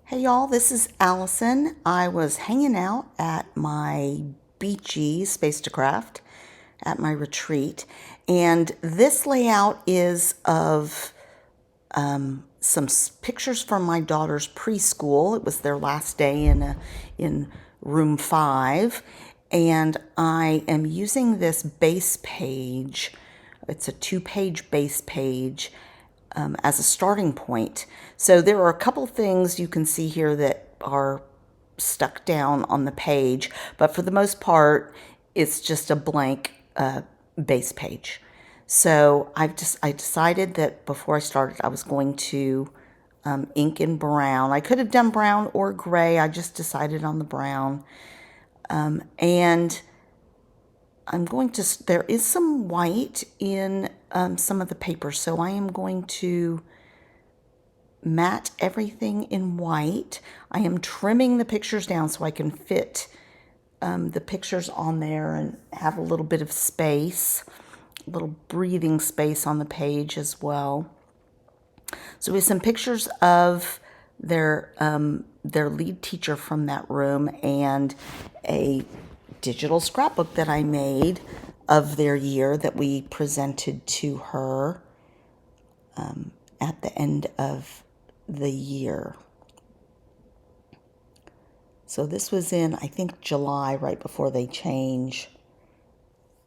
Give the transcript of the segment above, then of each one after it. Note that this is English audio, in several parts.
Hey y'all, this is Allison. I was hanging out at my beachy Spacecraft at my retreat, and this layout is of some pictures from my daughter's preschool. It was their last day in room 5, and I am using this base page. It's a 2-page base page as a starting point. So there are a couple things you can see here that are stuck down on the page, but for the most part, it's just a blank base page. So I decided that before I started, I was going to ink in brown. I could have done brown or gray. I just decided on the brown. And I'm going to, there is some white in some of the paper, so I am going to matte everything in white. I am trimming the pictures down so I can fit the pictures on there and have a little bit of space, a little breathing space on the page as well. So we have some pictures of their lead teacher from that room and a digital scrapbook that I made of their year that we presented to her at the end of the year. So this was in, I think, July, right before they change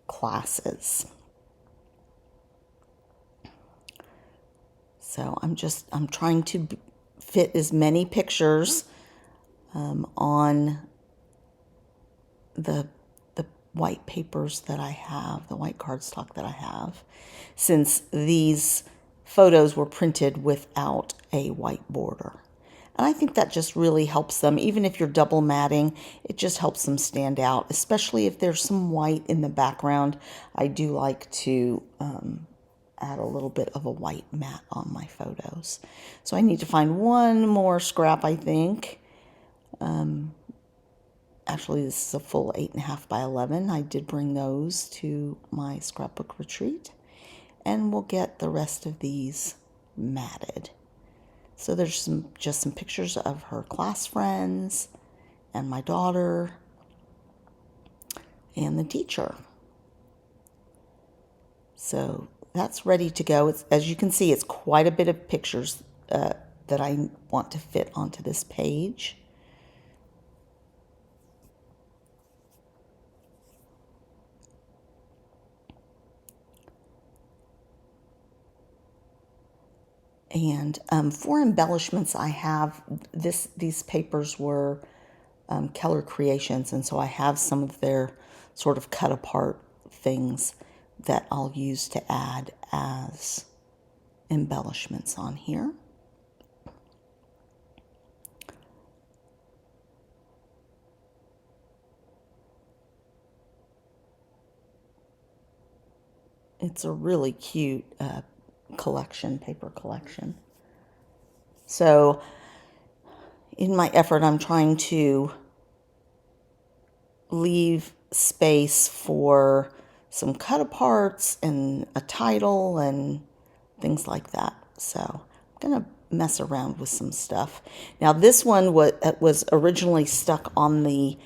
classes. So I'm trying to fit as many pictures on the white papers that I have, the white cardstock that I have, since these photos were printed without a white border. And I think that just really helps them. Even if you're double matting, it just helps them stand out, especially if there's some white in the background. I do like to add a little bit of a white matte on my photos. So I need to find one more scrap, I think. Actually, this is a full 8.5 by 11. I did bring those to my scrapbook retreat. And we'll get the rest of these matted. So there's just some pictures of her class friends and my daughter and the teacher. So that's ready to go. As you can see, it's quite a bit of pictures that I want to fit onto this page. And for embellishments, I have these papers were Keller creations, and so I have some of their sort of cut apart things that I'll use to add as embellishments on here. It's a really cute collection, paper collection. So in my effort, I'm trying to leave space for some cut aparts and a title and things like that. So I'm going to mess around with some stuff. Now this one was originally stuck on the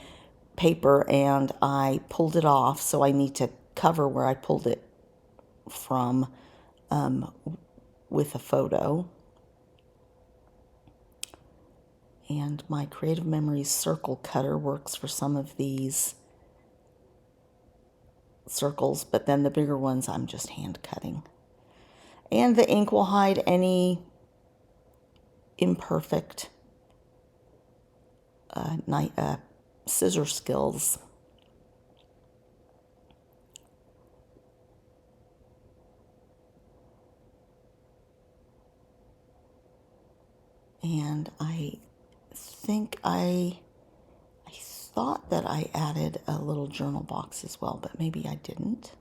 paper and I pulled it off, so I need to cover where I pulled it from with a photo. And my Creative Memories circle cutter works for some of these circles, but then the bigger ones I'm just hand cutting. And the ink will hide any imperfect scissor skills. And I think I thought that I added a little journal box as well, but maybe I didn't.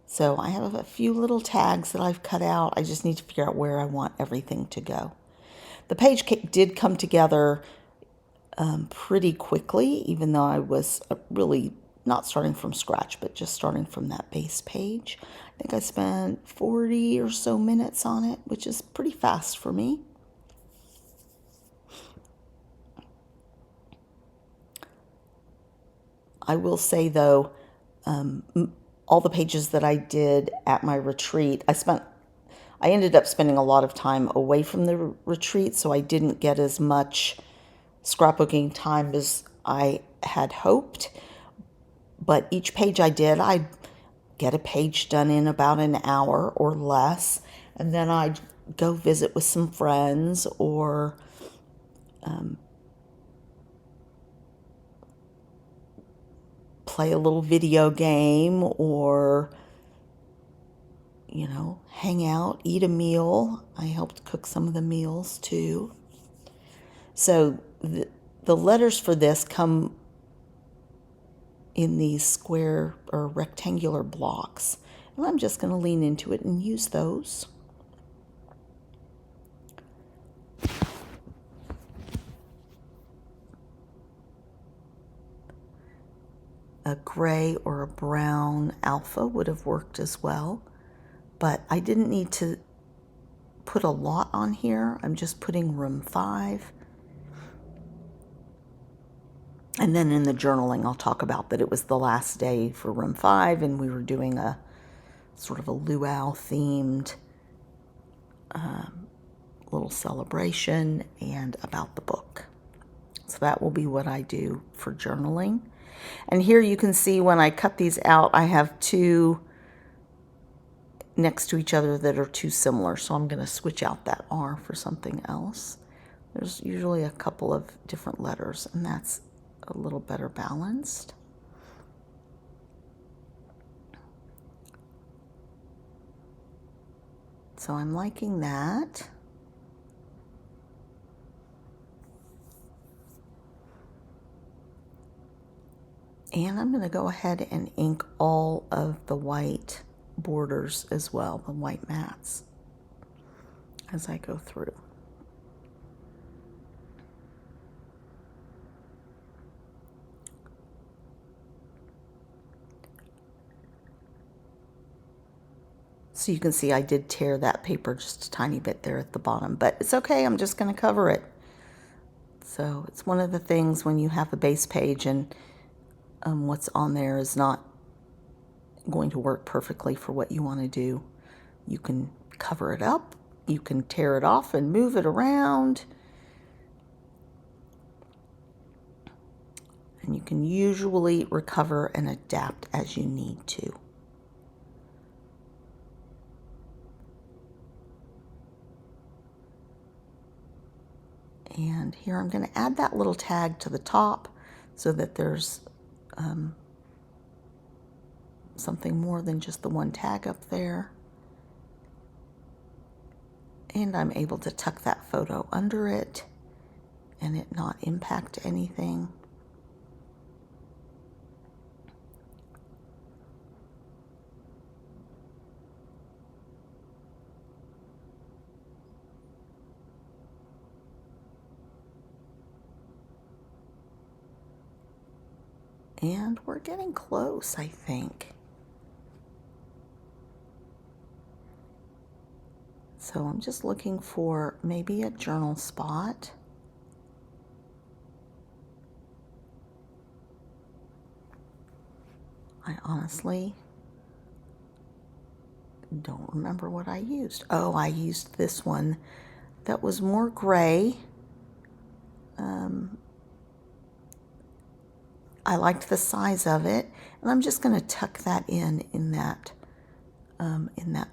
So I have a few little tags that I've cut out. I just need to figure out where I want everything to go. The page did come together pretty quickly, even though I was really not starting from scratch, but just starting from that base page. I think I spent 40 or so minutes on it, which is pretty fast for me. I will say though, all the pages that I did at my retreat, I ended up spending a lot of time away from the retreat, so I didn't get as much scrapbooking time as I had hoped. But each page I did, I'd get a page done in about an hour or less, and then I'd go visit with some friends or play a little video game or, hang out, eat a meal. I helped cook some of the meals too. So the letters for this come in these square or rectangular blocks. And I'm just going to lean into it and use those. A gray or a brown alpha would have worked as well, but I didn't need to put a lot on here. I'm just putting room 5. And then in the journaling, I'll talk about that it was the last day for room 5 and we were doing a sort of a luau themed little celebration and about the book. So that will be what I do for journaling. And here you can see when I cut these out, I have 2 next to each other that are too similar. So I'm going to switch out that R for something else. There's usually a couple of different letters, and that's a little better balanced. So I'm liking that. And I'm going to go ahead and ink all of the white borders as well, the white mats, as I go through. So you can see I did tear that paper just a tiny bit there at the bottom, but it's okay, I'm just going to cover it. So it's one of the things when you have a base page and what's on there is not going to work perfectly for what you want to do. You can cover it up, you can tear it off and move it around. And you can usually recover and adapt as you need to. And here I'm going to add that little tag to the top so that there's something more than just the one tag up there. And I'm able to tuck that photo under it and it not impact anything. And we're getting close, I think. So I'm just looking for maybe a journal spot. I honestly don't remember what I used. Oh, I used this one that was more gray. I liked the size of it, and I'm just going to tuck that in that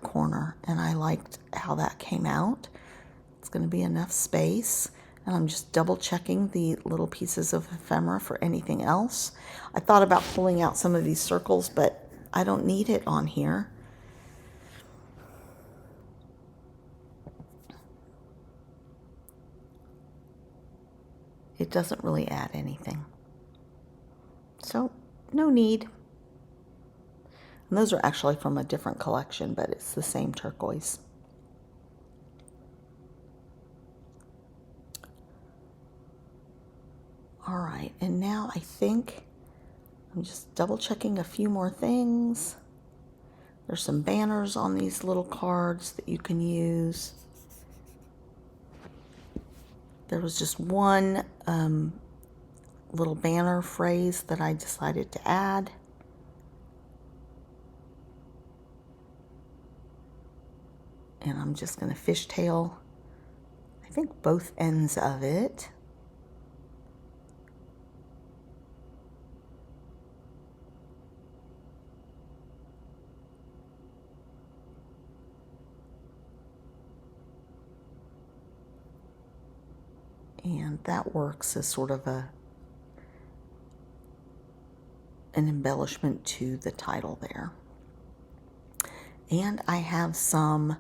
corner, and I liked how that came out. It's going to be enough space, and I'm just double checking the little pieces of ephemera for anything else. I thought about pulling out some of these circles, but I don't need it on here. It doesn't really add anything. So, no need. And those are actually from a different collection, but it's the same turquoise. All right, and now I think I'm just double checking a few more things. There's some banners on these little cards that you can use. There was just one little banner phrase that I decided to add. And I'm just going to fishtail, I think, both ends of it. And that works as sort of an embellishment to the title there. And I have some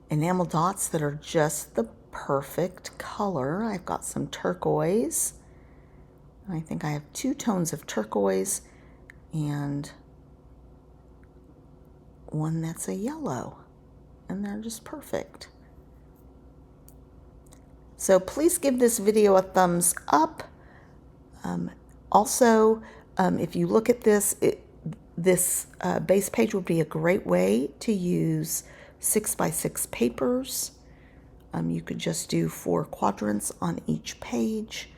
enamel dots that are just the perfect color. I've got some turquoise. I think I have 2 tones of turquoise and one that's a yellow. And they're just perfect. So please give this video a thumbs up. Also, if you look at this, this base page would be a great way to use 6x6 papers. You could just do 4 quadrants on each page.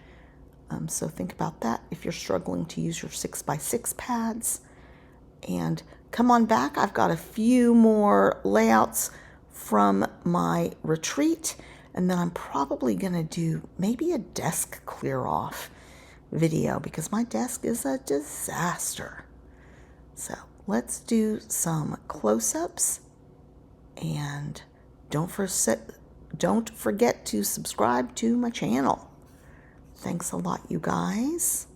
So think about that if you're struggling to use your 6x6 pads. And come on back, I've got a few more layouts from my retreat, and then I'm probably going to do maybe a desk clear off video because my desk is a disaster. So let's do some close-ups, and don't forget to subscribe to my channel. Thanks a lot, you guys.